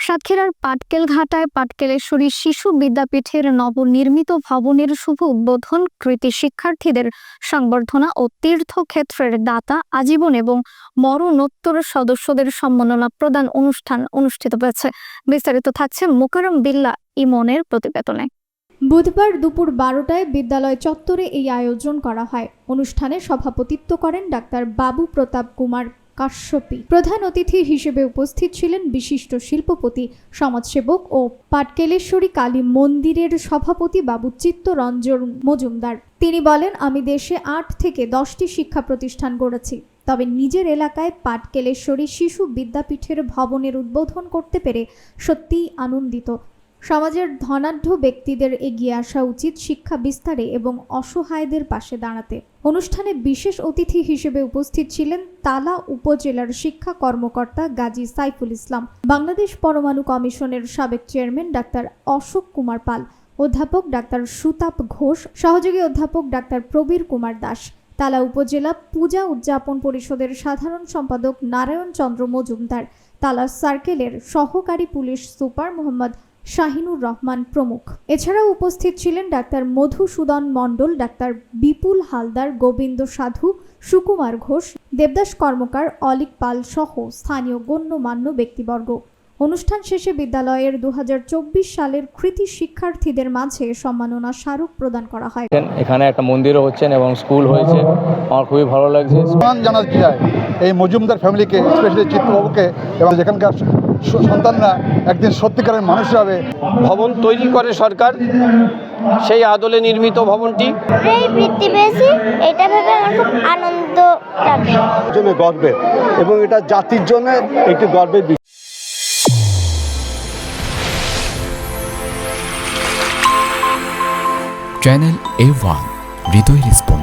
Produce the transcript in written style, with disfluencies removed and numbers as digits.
সাতক্ষীরার পাটকেলঘাটায় পাটকেলেশ্বরী শিশু বিদ্যাপীঠের নবনির্মিত ভবনের শুভ উদ্বোধন, কৃতি শিক্ষার্থীদের সংবর্ধনা ও তীর্থক্ষেত্রের দাতা আজীবন এবং মরণোত্তর সদস্যদের সম্মাননা প্রদান অনুষ্ঠান অনুষ্ঠিত হয়েছে। বিস্তারিত থাকছে মোকাররম বিল্লাহ ইমনের প্রতিবেদনে। বুধবার দুপুর 12টায় বিদ্যালয় চত্বরে এই আয়োজন করা হয়। অনুষ্ঠানে সভাপতিত্ব করেন ডাক্তার বাবু প্রতাপ কুমার কাশ্যপী। প্রধান অতিথি হিসেবে উপস্থিত ছিলেন বিশিষ্ট শিল্পপতি, সমাজসেবক ও পাটকেলেশ্বরী কালী মন্দিরের সভাপতি বাবু চিত্তরঞ্জন মজুমদার। তিনি বলেন, আমি দেশে 8 থেকে 10টি শিক্ষা প্রতিষ্ঠান গড়েছি, তবে নিজের এলাকায় পাটকেলেশ্বরী শিশু বিদ্যাপীঠের ভবনের উদ্বোধন করতে পেরে সত্যিই আনন্দিত। সমাজের ধনাঢ্য ব্যক্তিদের এগিয়ে আসা উচিত শিক্ষা বিস্তারে এবং অসহায়দের পাশে দাঁড়াতে। অনুষ্ঠানে বিশেষ অতিথি হিসেবে উপস্থিত ছিলেন তালা উপজেলার শিক্ষা কর্মকর্তা গাজী সাইফুল ইসলাম, বাংলাদেশ পরমাণু কমিশনের সাবেক চেয়ারম্যান ডাক্তার অশোক কুমার পাল, অধ্যাপক ডাক্তার সুতাপ ঘোষ, সহযোগী অধ্যাপক ডাক্তার প্রবীর কুমার দাস, তালা উপজেলা পূজা উদযাপন পরিষদের সাধারণ সম্পাদক নারায়ণ চন্দ্র মজুমদার, তালা সার্কেলের সহকারী পুলিশ সুপার মোহাম্মদ শাহিনুর রহমান প্রমুখ। এছাড়াও উপস্থিত ছিলেন ডাক্তার মধুসূদন মণ্ডল, ডাক্তার বিপুল হালদার, গোবিন্দ সাধু, সুকুমার ঘোষ, দেবদাস কর্মকার, অলিক পাল সহ স্থানীয় গণ্যমান্য ব্যক্তিবর্গ। অনুষ্ঠান শেষে বিদ্যালয়ের 2024 সালের কৃতি শিক্ষার্থীদের মাঝে সম্মাননা স্মারক প্রদান করা হয়। এখানে একটা মন্দিরও হচ্ছেন এবং স্কুল হয়েছে, আমার খুবই ভালো লাগছে। সম্মান জানাতে চাই এই মজুমদার ফ্যামিলিকে, স্পেশালি চিত্তবাবুকে, এবং যেখানকার সন্তানরা একদিন সত্যিকারের মানুষ হবে। ভবন তৈরি করে সরকার, সেই আদলে নির্মিত ভবনটি এই বৃত্তি পেয়েছি, এটা ভেবে আমার খুব আনন্দ লাগে। জন্য গর্বের, এবং এটা জাতির জন্য একটি গর্বের বিষয়। চ্যানেল A1 হৃদয় রেসপন্স।